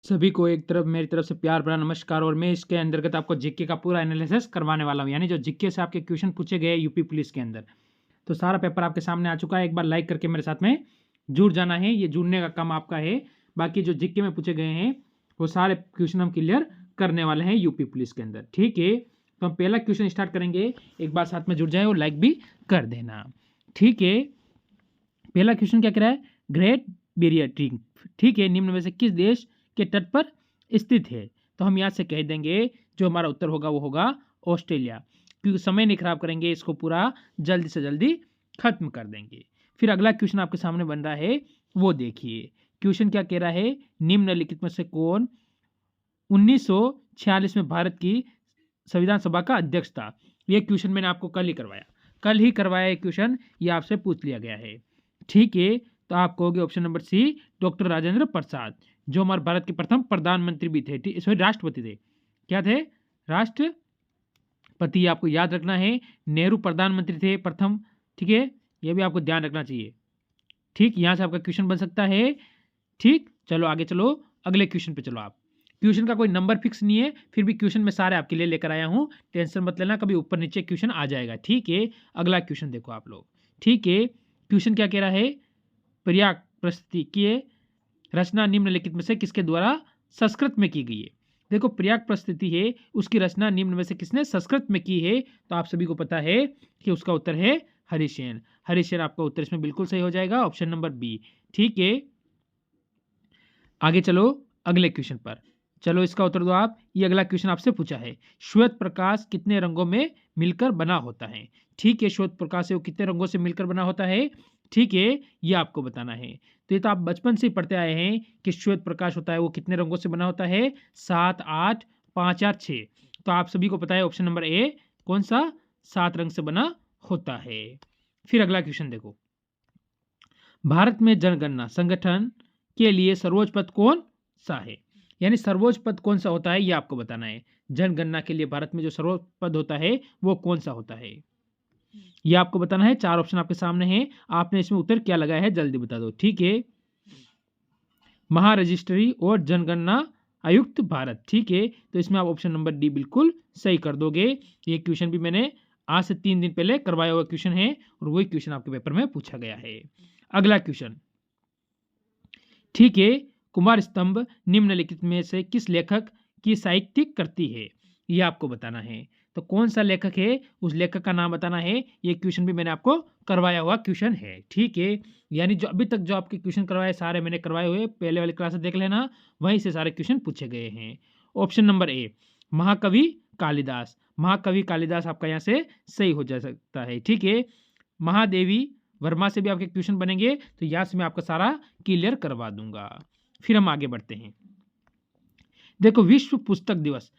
सभी को एक तरफ मेरी तरफ से प्यार भरा नमस्कार। और मैं इसके अंतर्गत आपको जीके का पूरा एनालिसिस करवाने वाला हूँ, यानी जो जीके से आपके क्वेश्चन पूछे गए यूपी पुलिस के अंदर। तो सारा पेपर आपके सामने आ चुका है। एक बार लाइक करके मेरे साथ में जुड़ जाना है, ये जुड़ने का काम आपका है। बाकी जो जीके में पूछे गए हैं वो सारे क्वेश्चन हम क्लियर करने वाले हैं यूपी पुलिस के अंदर, ठीक है। तो हम पहला क्वेश्चन स्टार्ट करेंगे, एक बार साथ में जुड़ जाए और लाइक भी कर देना, ठीक है। पहला क्वेश्चन क्या कह रहा है, ग्रेट बैरियर रीफ, ठीक है, निम्न में से किस देश के तट पर स्थित है। तो हम यहाँ से कह देंगे जो हमारा उत्तर होगा वो होगा ऑस्ट्रेलिया, क्योंकि समय नहीं खराब करेंगे, इसको पूरा जल्दी से जल्दी खत्म कर देंगे। फिर अगला क्वेश्चन आपके सामने बन रहा है, वो देखिए क्वेश्चन क्या कह रहा है, निम्नलिखित में से कौन 1946 में भारत की संविधान सभा का अध्यक्ष था। ये क्वेश्चन मैंने आपको कल ही करवाया क्वेश्चन, ये आपसे पूछ लिया गया है, ठीक है। तो आप कहोगे option number c, doctor Rajendra Prasad, जो हमारे भारत के प्रथम प्रधानमंत्री भी थे, सॉरी राष्ट्रपति थे। क्या थे? राष्ट्रपति, आपको याद रखना है। नेहरू प्रधानमंत्री थे प्रथम, ठीक है, यह भी आपको ध्यान रखना चाहिए, ठीक। यहां से आपका क्वेश्चन बन सकता है, ठीक। चलो आगे चलो, अगले क्वेश्चन पे चलो। आप क्वेश्चन का कोई नंबर फिक्स नहीं है, फिर भी क्वेश्चन मैं सारे आपके लिए लेकर आया हूं, टेंशन मत लेना, कभी ऊपर नीचे क्वेश्चन आ जाएगा, ठीक है। अगला क्वेश्चन देखो आप लोग, ठीक है। क्वेश्चन क्या कह रहा है, पर्याय प्रस्तुति की रचना निम्नलिखित में से किसके द्वारा संस्कृत में की गई है। देखो पर्याय प्रस्तुति है, उसकी रचना निम्न में से किसने संस्कृत में की है। तो आप सभी को पता है कि उसका उत्तर है हरिसेन। हरिसेन आपका उत्तर इसमें बिल्कुल सही हो जाएगा, ऑप्शन नंबर बी, ठीक है। आगे चलो अगले क्वेश्चन पर, चलो इसका उत्तर दो आप। ये अगला क्वेश्चन आपसे पूछा है, श्वेत प्रकाश कितने रंगों में मिलकर बना होता है, ठीक है। श्वेत प्रकाश है वो कितने रंगों से मिलकर बना होता है, ठीक है, ये आपको बताना है। तो ये तो आप बचपन से ही पढ़ते आए हैं कि श्वेत प्रकाश होता है वो कितने रंगों से बना होता है, 7, 8, 5 या 6। तो आप सभी को पता है ऑप्शन नंबर ए कौन सा, 7 रंग से बना होता है। फिर अगला क्वेश्चन देखो, भारत में जनगणना संगठन के लिए सर्वोच्च पद कौन सा है, यानी सर्वोच्च पद कौन सा होता है ये आपको बताना है। जनगणना के लिए भारत में जो सर्वोच्च पद होता है वो कौन सा होता है, ये आपको बताना है। 4 ऑप्शन आपके सामने हैं, आपने इसमें उत्तर क्या लगाया है जल्दी बता दो, ठीक है। महारजिस्ट्री और जनगणना आयुक्त भारत, ठीक है। तो इसमें आप ऑप्शन नंबर डी बिल्कुल सही कर दोगे। ये क्वेश्चन भी मैंने आज से 3 दिन पहले करवाया हुआ क्वेश्चन है और वही क्वेश्चन आपके पेपर में पूछा गया है। अगला क्वेश्चन, ठीक है, कुमार स्तंभ निम्नलिखित में से किस लेखक की साहित्यिक कृति है, ये आपको बताना है। तो कौन सा लेखक है, उस लेखक का नाम बताना है। ये क्वेश्चन भी मैंने आपको करवाया हुआ क्वेश्चन है, ठीक है। यानी जो अभी तक जो आपके क्वेश्चन करवाए सारे मैंने करवाए हुए, पहले वाली क्लास देख लेना, वहीं से सारे क्वेश्चन पूछे गए हैं। ऑप्शन नंबर ए, महाकवि कालिदास। महाकवि कालिदास आपका यहाँ से सही हो जा सकता है, ठीक है। महादेवी वर्मा से भी आपके क्वेश्चन बनेंगे, तो यहाँ से मैं आपका सारा क्लियर करवा दूंगा। फिर हम आगे बढ़ते हैं, देखो विश्व पुस्तक दिवस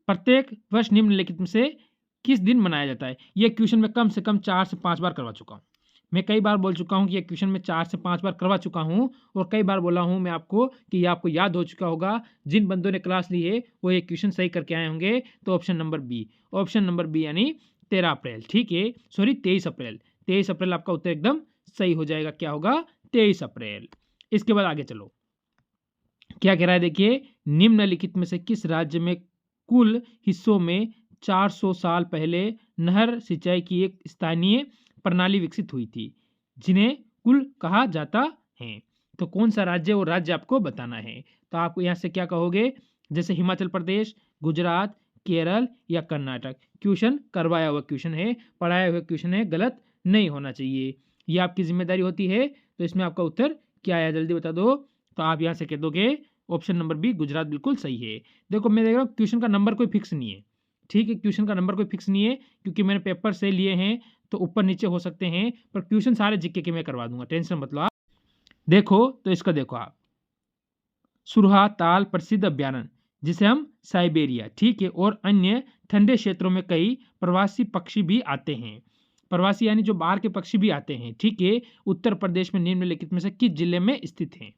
प्रत्येक वर्ष निम्नलिखित में से किस दिन मनाया जाता है। यह क्वेश्चन मैं कम से कम 4 से 5 बार करवा चुका हूँ। मैं कई बार बोल चुका हूँ कि यह क्वेश्चन मैं 4 से 5 बार करवा चुका हूँ, और कई बार बोला हूँ मैं आपको कि यह आपको याद हो चुका होगा। जिन बंदों ने क्लास ली है वो ये क्वेश्चन सही करके आए होंगे। तो option number B, option number B यानी 13 अप्रैल, ठीक है, सॉरी 23 अप्रैल। 23 अप्रैल आपका उत्तर एकदम सही हो जाएगा, क्या होगा 23 अप्रैल। इसके बाद आगे चलो, क्या कह रहा है देखिए, निम्नलिखित में से किस राज्य में कुल हिस्सों में 400 साल पहले नहर सिंचाई की एक स्थानीय प्रणाली विकसित हुई थी, जिन्हें कुल कहा जाता है। तो कौन सा राज्य, वो राज्य आपको बताना है। तो आपको यहाँ से क्या कहोगे, जैसे हिमाचल प्रदेश, गुजरात, केरल या कर्नाटक। क्वेश्चन करवाया हुआ क्वेश्चन है, पढ़ाया हुआ क्वेश्चन है, गलत नहीं होना चाहिए, ये आपकी जिम्मेदारी होती है। तो इसमें आपका उत्तर क्या है जल्दी बता दो। तो आप यहाँ से कह दोगे ऑप्शन नंबर बी गुजरात बिल्कुल सही है। देखो मैं देख रहा हूँ क्वेश्चन का नंबर कोई फिक्स नहीं है, ठीक है, क्वेश्चन का नंबर कोई फिक्स नहीं है, क्योंकि मैंने पेपर से लिए हैं तो ऊपर नीचे हो सकते हैं, पर क्वेश्चन सारे जीके के मैं करवा दूंगा, टेंशन मत लो आप। देखो तो इसका देखो आप, सुरहा ताल प्रसिद्ध अभ्यारण्य जिसे हम साइबेरिया, ठीक है, और अन्य ठंडे क्षेत्रों में कई प्रवासी पक्षी भी आते हैं। प्रवासी यानी जो बाहर के पक्षी भी आते हैं, ठीक है। उत्तर प्रदेश में निम्नलिखित में से किस जिले में स्थित है।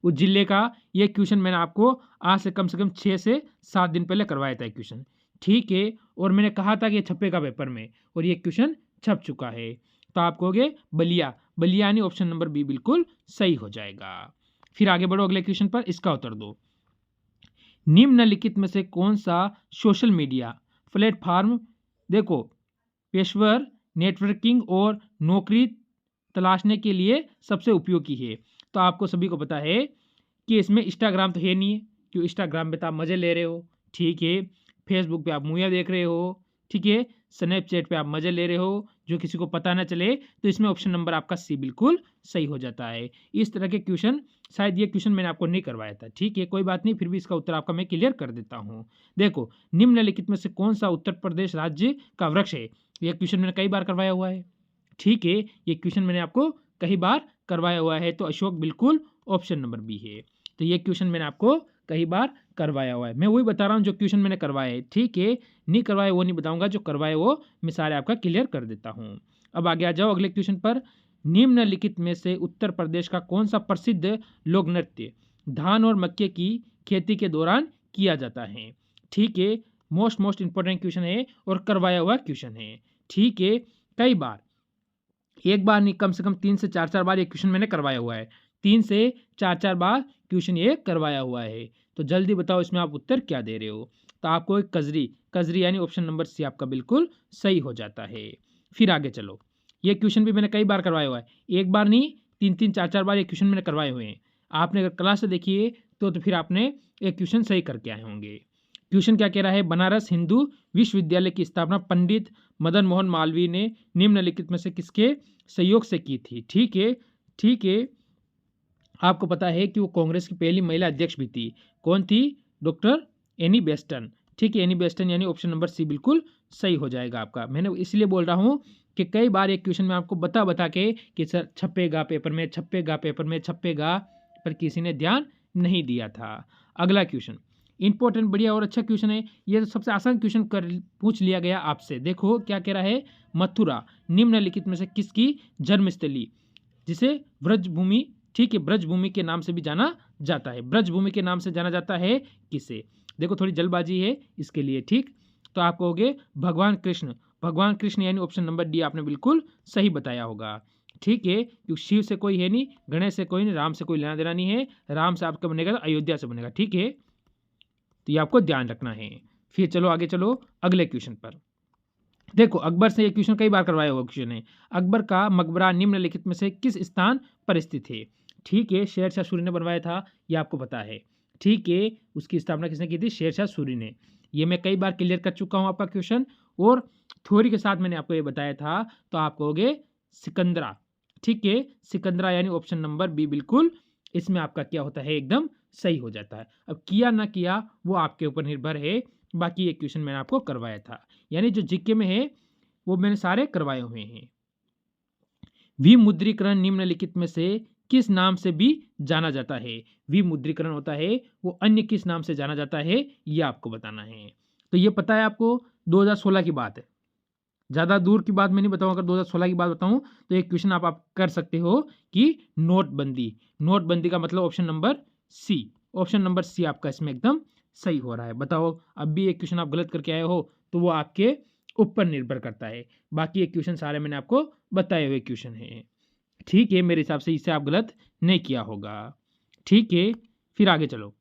उस जिले का ये क्वेश्चन मैंने आपको आज से कम 6 से 7 दिन पहले करवाया था क्वेश्चन, ठीक है। और मैंने कहा था कि ये छपेगा पेपर में, और ये क्वेश्चन छप चुका है। तो आप कहोगे बलिया, बलिया यानी ऑप्शन नंबर बी बिल्कुल सही हो जाएगा। फिर आगे बढ़ो अगले क्वेश्चन पर, इसका उत्तर दो। निम्नलिखित में से कौन सा सोशल मीडिया प्लेटफॉर्म देखो पेशेवर नेटवर्किंग और नौकरी तलाशने के लिए सबसे उपयोगी है? तो आपको सभी को पता है कि इसमें इंस्टाग्राम तो है नहीं है, क्यों इंस्टाग्राम पे तो आप मज़े ले रहे हो, ठीक है। फेसबुक पे आप मूवियाँ देख रहे हो, ठीक है। स्नैपचैट पे आप मज़े ले रहे हो, जो किसी को पता ना चले, तो इसमें ऑप्शन नंबर आपका सी बिल्कुल सही हो जाता है। इस तरह के क्वेश्चन शायद ये क्वेश्चन मैंने आपको नहीं करवाया था, ठीक है, कोई बात नहीं, फिर भी इसका उत्तर आपका मैं क्लियर कर देता हूँ। देखो, निम्नलिखित में से कौन-सा उत्तर प्रदेश राज्य का वृक्ष है? ये क्वेश्चन मैंने कई बार करवाया हुआ है, ठीक है। ये क्वेश्चन मैंने आपको कई बार करवाया हुआ है, तो अशोक बिल्कुल ऑप्शन नंबर बी है। तो ये क्वेश्चन मैंने आपको कई बार करवाया हुआ है। मैं वही बता रहा हूँ जो क्वेश्चन मैंने करवाए है, ठीक है। नहीं करवाए वो नहीं बताऊँगा, जो करवाए वो मैं सारे आपका क्लियर कर देता हूँ। अब आगे आ जाओ अगले क्वेश्चन पर। निम्नलिखित में से उत्तर प्रदेश का कौन-सा प्रसिद्ध लोक नृत्य धान और मक्के की खेती के दौरान किया जाता है? ठीक है, मोस्ट इम्पोर्टेंट क्वेश्चन है और करवाया हुआ क्वेश्चन है, ठीक है। कई बार, एक बार नहीं, कम से कम 3 से 4-4 बार ये क्वेश्चन मैंने करवाया हुआ है। 3 से 4-4 बार क्वेश्चन ये करवाया हुआ है। तो जल्दी बताओ इसमें आप उत्तर क्या दे रहे हो? तो आपको एक कजरी यानी ऑप्शन नंबर सी आपका बिल्कुल सही हो जाता है। फिर आगे चलो। ये क्वेश्चन भी मैंने कई बार करवाया हुआ है। एक बार नहीं, 3-3 4-4 बार ये क्वेश्चन मैंने करवाए हुए हैं। आपने अगर क्लास से देखी है तो फिर आपने ये क्वेश्चन सही करके आए होंगे। क्वेश्चन क्या कह रहा है? बनारस हिंदू विश्वविद्यालय की स्थापना पंडित मदन मोहन मालवीय ने निम्नलिखित में से किसके सहयोग से की थी? ठीक है, ठीक है। आपको पता है कि वो कांग्रेस की पहली महिला अध्यक्ष भी थी। कौन थी? डॉक्टर एनी बेस्टन, ठीक है। एनी बेस्टन यानी ऑप्शन नंबर सी बिल्कुल सही हो जाएगा आपका। मैंने इसलिए बोल रहा हूँ कि कई बार एक क्वेश्चन में आपको बता के कि सर छपेगा पेपर में, छपेगा पेपर में, छपेगा, पर किसी ने ध्यान नहीं दिया था। अगला क्वेश्चन इंपॉर्टेंट, बढ़िया और अच्छा क्वेश्चन है। ये तो सबसे आसान क्वेश्चन कर पूछ लिया गया आपसे। देखो क्या कह रहा है? मथुरा निम्नलिखित में से किसकी जन्मस्थली, जिसे ब्रजभूमि, ठीक है, ब्रजभूमि के नाम से भी जाना जाता है। ब्रजभूमि के नाम से जाना जाता है किसे? देखो थोड़ी जल्दबाजी है इसके लिए, ठीक। तो आप कहोगे भगवान कृष्ण। भगवान कृष्ण यानी ऑप्शन नंबर डी आपने बिल्कुल सही बताया होगा, ठीक है। क्योंकि शिव से कोई है नहीं, गणेश से कोई नहीं, राम से कोई लेना देना नहीं है। राम से आपका बनेगा तो अयोध्या से बनेगा, ठीक है। तो ये आपको ध्यान रखना है। फिर चलो आगे चलो अगले क्वेश्चन पर। देखो अकबर से ये क्वेश्चन कई बार करवाया हुआ क्वेश्चन है। अकबर का मकबरा निम्नलिखित में से किस स्थान पर स्थित है? ठीक है, शेरशाह सूरी ने बनवाया था, ये आपको पता है, ठीक है। उसकी स्थापना किसने की थी? शेरशाह सूरी ने। ये मैं कई बार क्लियर कर चुका हूँ आपका क्वेश्चन, और थ्योरी के साथ मैंने आपको ये बताया था। तो आप कहोगे सिकंदरा, ठीक है। सिकंदरा यानी ऑप्शन नंबर बी बिल्कुल इसमें आपका क्या होता है? एकदम सही हो जाता है। अब किया ना किया वो आपके ऊपर निर्भर है। बाकी ये क्वेश्चन मैंने आपको करवाया था, यानी जो जीके में है वो मैंने सारे करवाए हुए हैं। विमुद्रीकरण निम्नलिखित में से किस नाम से भी जाना जाता है? विमुद्रीकरण होता है वो अन्य किस नाम से जाना जाता है, ये आपको बताना है। तो ये पता है आपको, 2016 की बात है, ज़्यादा दूर की बात मैं नहीं बताऊँ। अगर 2016 की बात बताऊँ तो एक क्वेश्चन आप कर सकते हो कि नोटबंदी। नोटबंदी का मतलब option number C, option number C आपका इसमें एकदम सही हो रहा है। बताओ अब भी एक क्वेश्चन आप गलत करके आए हो तो वो आपके ऊपर निर्भर करता है। बाकी एक क्वेश्चन सारे मैंने आपको बताए हुए क्वेश्चन हैं, ठीक है। मेरे हिसाब से इससे आप गलत नहीं किया होगा, ठीक है। फिर आगे चलो।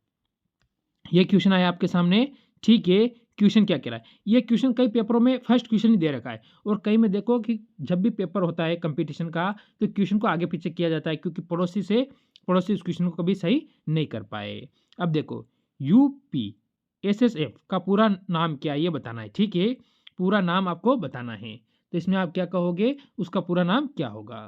ये क्वेश्चन आया आपके सामने, ठीक है। क्वेश्चन क्या कह रहा है? ये क्वेश्चन कई पेपरों में फर्स्ट क्वेश्चन ही दे रखा है, और कई में देखो कि जब भी पेपर होता है कंपटीशन का तो क्वेश्चन को आगे पीछे किया जाता है, क्योंकि पड़ोसी उस क्वेश्चन को कभी सही नहीं कर पाए। अब देखो यूपीएसएसएफ का पूरा नाम क्या है ये बताना है, ठीक है। पूरा नाम आपको बताना है। तो इसमें आप क्या कहोगे? उसका पूरा नाम क्या होगा?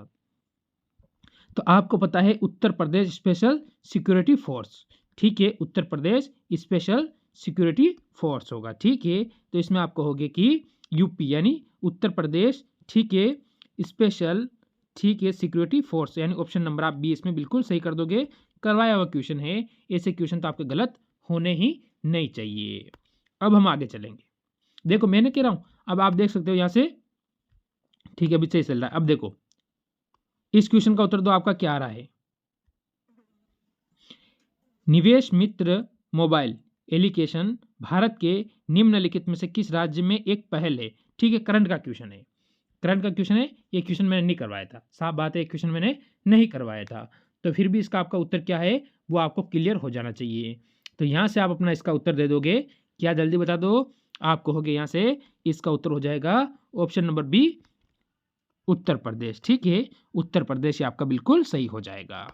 तो आपको पता है Uttar Pradesh special security force, ठीक है। Uttar Pradesh special security force होगा, ठीक है। तो इसमें आप कहोगे कि यूपी यानी उत्तर प्रदेश, ठीक है, स्पेशल, ठीक है, सिक्योरिटी फोर्स यानी ऑप्शन नंबर आप बी इसमें बिल्कुल सही कर दोगे। करवाया हुआ क्वेश्चन है, ऐसे क्वेश्चन तो आपके गलत होने ही नहीं चाहिए। अब हम आगे चलेंगे। देखो मैंने कह रहा हूँ, अब आप देख सकते हो यहाँ से, ठीक है, अभी सही चल रहा है। अब देखो इस क्वेश्चन का उत्तर तो आपका क्या आ रहा है? निवेश मित्र मोबाइल एप्लीकेशन भारत के निम्नलिखित में से किस राज्य में एक पहल है? ठीक है, करंट का क्वेश्चन है, करंट का क्वेश्चन है। ये क्वेश्चन मैंने नहीं करवाया था, साफ बात है, क्वेश्चन मैंने नहीं करवाया था। तो फिर भी इसका आपका उत्तर क्या है वो आपको क्लियर हो जाना चाहिए। तो यहाँ से आप अपना इसका उत्तर दे दोगे। क्या जल्दी बता दो, आप कहोगे यहाँ से इसका उत्तर हो जाएगा option number B, Uttar Pradesh. ठीक है, उत्तर प्रदेश आपका बिल्कुल सही हो जाएगा।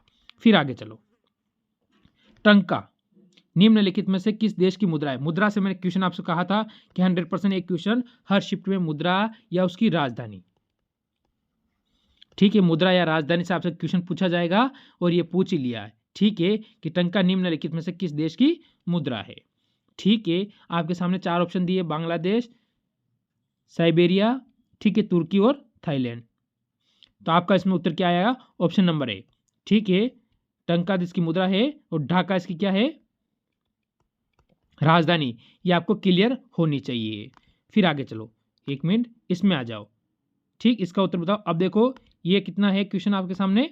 फिर आगे चलो, टंका निम्नलिखित में से किस देश की मुद्रा है? मुद्रा से मैंने क्वेश्चन आपसे कहा था कि 100% एक क्वेश्चन हर शिफ्ट में मुद्रा या उसकी राजधानी, ठीक है, मुद्रा या राजधानी से आपसे क्वेश्चन पूछा जाएगा और ये पूछ ही लिया है। ठीक है, कि टंका निम्नलिखित में से किस देश की मुद्रा है? ठीक है, आपके सामने 4 ऑप्शन दिए, बांग्लादेश, साइबेरिया, ठीक है, तुर्की और थाईलैंड। तो आपका इसमें उत्तर क्या आएगा? Option number A. ठीक है, टंका इसकी मुद्रा है और ढाका इसकी क्या है? राजधानी। ये आपको क्लियर होनी चाहिए। फिर आगे चलो, 1 मिनट इसमें आ जाओ। ठीक, इसका उत्तर बताओ। अब देखो ये कितना है क्वेश्चन आपके सामने,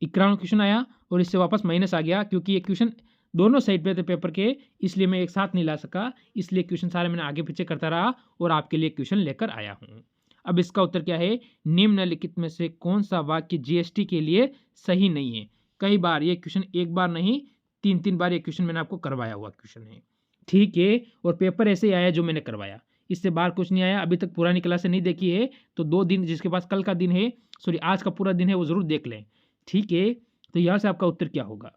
51 क्वेश्चन आया और इससे वापस माइनस आ गया, क्योंकि ये क्वेश्चन दोनों साइड पे थे पेपर के, इसलिए मैं एक साथ नहीं ला सका, इसलिए क्वेश्चन सारे मैंने आगे पीछे करता रहा और आपके लिए क्वेश्चन लेकर आया हूँ। अब इसका उत्तर क्या है? निम्नलिखित में से कौन सा वाक्य जीएसटी के लिए सही नहीं है? कई बार ये क्वेश्चन, एक बार नहीं 3 बार ये क्वेश्चन मैंने आपको करवाया हुआ क्वेश्चन है। ठीक है, और पेपर ऐसे ही आया जो मैंने करवाया, इससे बाहर कुछ नहीं आया। अभी तक पुरानी क्लासें नहीं देखी है तो 2 दिन, जिसके पास कल का दिन है, सॉरी आज का पूरा दिन है, वो जरूर देख लें। ठीक है, तो यहाँ से आपका उत्तर क्या होगा?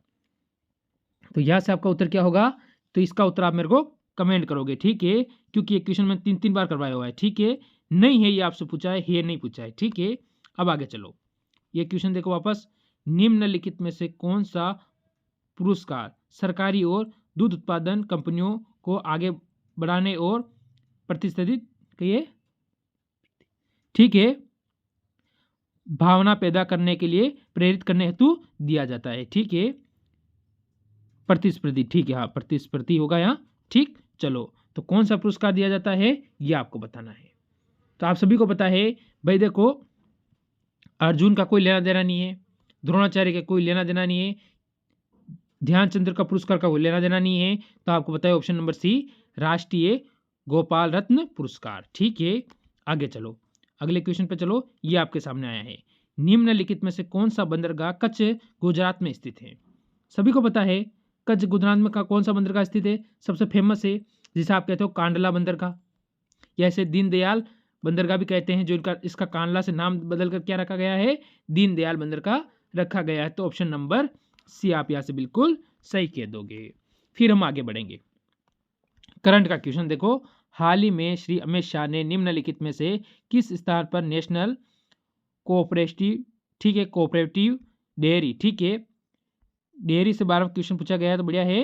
तो यहाँ से आपका उत्तर क्या होगा? तो इसका उत्तर आप मेरे को कमेंट करोगे। ठीक है, क्योंकि ये क्वेश्चन मैंने 3 बार करवाया हुआ है। ठीक है, नहीं है ये आपसे पूछा है नहीं पूछा है। ठीक है, अब आगे चलो, ये क्वेश्चन देखो वापस, निम्नलिखित में से कौन सा पुरस्कार सरकारी और दूध उत्पादन कंपनियों को आगे बढ़ाने और प्रतिस्पर्धित कहिए, ठीक है, भावना पैदा करने के लिए प्रेरित करने हेतु दिया जाता है? ठीक है, प्रतिस्पर्धी। ठीक है, हाँ प्रतिस्पर्धी होगा यहाँ। ठीक, चलो, तो कौन सा पुरस्कार दिया जाता है ये आपको बताना है। तो आप सभी को पता है भाई, देखो अर्जुन का कोई लेना देना नहीं है, द्रोणाचार्य का कोई लेना देना नहीं है, ध्यानचंद्र का पुरस्कार का कोई लेना देना नहीं है, तो आपको पता है ऑप्शन नंबर सी, राष्ट्रीय गोपाल रत्न पुरस्कार। ठीक है, आगे चलो, अगले क्वेश्चन पे चलो। ये आपके सामने आया है, निम्नलिखित में से कौन सा बंदरगाह कच्छ गुजरात में स्थित है? सभी को पता है कच्छ गुजरात में का कौन सा बंदरगाह स्थित है? सबसे फेमस है, जिसे आप कहते हो कांडला बंदरगाह, या इसे दीनदयाल बंदरगाह भी कहते हैं, जो इनका इसका कांडला से नाम बदल कर क्या रखा गया है? दीनदयाल बंदरगाह रखा गया है। तो ऑप्शन नंबर सी आप यहाँ से बिल्कुल सही कह दोगे। फिर हम आगे बढ़ेंगे, करंट का क्वेश्चन देखो, हाल ही में श्री अमित शाह ने निम्नलिखित में से किस स्थान पर नेशनल कोऑपरेटिव, ठीक है, कोऑपरेटिव डेयरी, ठीक है, डेयरी से 12 क्वेश्चन पूछा गया है, तो बढ़िया है,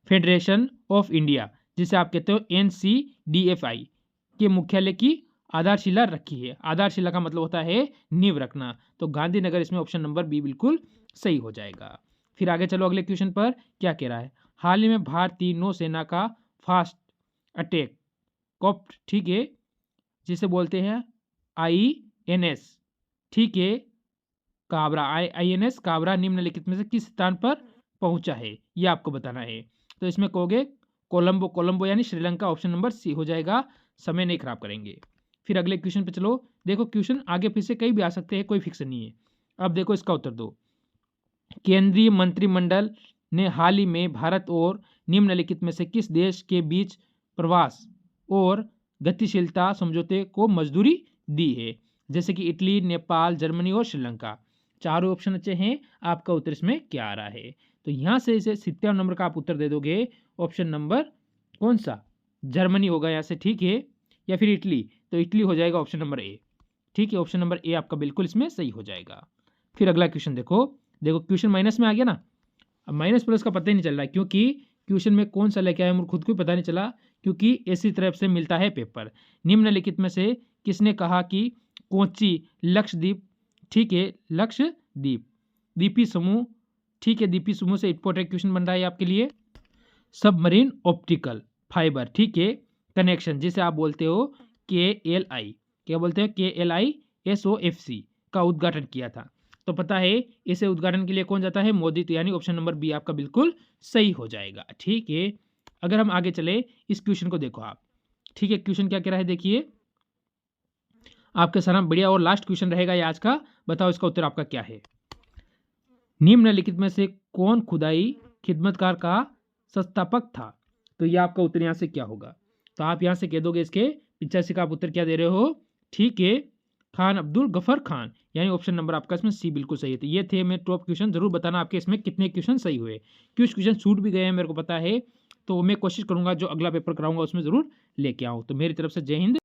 फेडरेशन ऑफ इंडिया, जिसे आप कहते हो NCDFI के मुख्यालय की आधारशिला रखी है? आधारशिला का मतलब होता है नींव रखना, तो गांधीनगर इसमें ऑप्शन नंबर बी बिल्कुल सही हो जाएगा। फिर आगे चलो, अगले क्वेश्चन पर क्या कह रहा है? हाल ही में भारतीय नौसेना का फास्ट अटैक कॉप्ट, ठीक है, जिसे बोलते हैं INS, ठीक है, काबरा, INS काबरा निम्नलिखित में से किस स्थान पर पहुंचा है? ये आपको बताना है। तो इसमें कहोगे कोलंबो, कोलंबो यानी श्रीलंका, ऑप्शन नंबर सी हो जाएगा। समय नहीं खराब करेंगे। फिर अगले क्वेश्चन पे चलो, देखो क्वेश्चन आगे फिर से कई भी आ सकते हैं, कोई फिक्स नहीं है। अब देखो इसका उत्तर दो, केंद्रीय मंत्रिमंडल ने हाल ही में भारत और निम्नलिखित में से किस देश के बीच प्रवास और गतिशीलता समझौते को मंजूरी दी है? जैसे कि इटली, नेपाल, जर्मनी और श्रीलंका। चारों ऑप्शन अच्छे हैं, आपका उत्तर इसमें क्या आ रहा है? तो यहाँ से इसे 57 नंबर का आप उत्तर दे दोगे। ऑप्शन नंबर कौन सा? जर्मनी होगा यहाँ से, ठीक है, या फिर इटली, तो इटली हो जाएगा ऑप्शन नंबर ए। ठीक है, ऑप्शन नंबर ए आपका बिल्कुल इसमें सही हो जाएगा। फिर अगला क्वेश्चन देखो, देखो क्वेश्चन माइनस में आ गया ना, अब माइनस प्लस का पता ही नहीं चल रहा है, क्योंकि क्वेश्चन में कौन सा लेके आया मुझे खुद को ही पता नहीं चला, क्योंकि ऐसी तरफ से मिलता है पेपर। निम्नलिखित में से किसने कहा कि कोच्चि लक्षद्वीप, ठीक है, लक्षद्वीप द्वीपी समूह, ठीक है, द्वीपी समूह से इंपॉर्टेंट क्वेश्चन बन रहा है आपके लिए। सबमरीन ऑप्टिकल फाइबर, ठीक है, कनेक्शन, जिसे आप बोलते हो KLI, क्या बोलते हैं? KLISOFC का उद्घाटन किया था। तो पता है इसे उद्घाटन के लिए कौन जाता है? मोदी। तो यानी ऑप्शन नंबर बी आपका बिल्कुल सही हो जाएगा। ठीक है, अगर हम आगे चले, इस क्वेश्चन को देखो आप, ठीक है, क्वेश्चन क्या कह रहा है देखिए, आपके सामने बढ़िया और लास्ट क्वेश्चन रहेगा ये आज का। बताओ इसका उत्तर आपका क्या है? निम्नलिखित में से कौन खुदाई खिदमतकार का संस्थापक था। तो ये आपका उत्तर यहाँ से क्या होगा? तो आप यहाँ से कह दोगे इसके 85 का आप उत्तर क्या दे रहे हो? ठीक है, खान अब्दुल गफर खान, यानी ऑप्शन नंबर आपका इसमें सी बिल्कुल सही है। तो ये थे मेरे टॉप क्वेश्चन। जरूर बताना आपके इसमें कितने क्वेश्चन सही हुए, कुछ क्वेश्चन छूट भी गए हैं मेरे को पता है। तो मैं कोशिश करूंगा जो अगला पेपर कराऊंगा उसमें जरूर लेके आऊँ। तो मेरी तरफ से जय हिंद।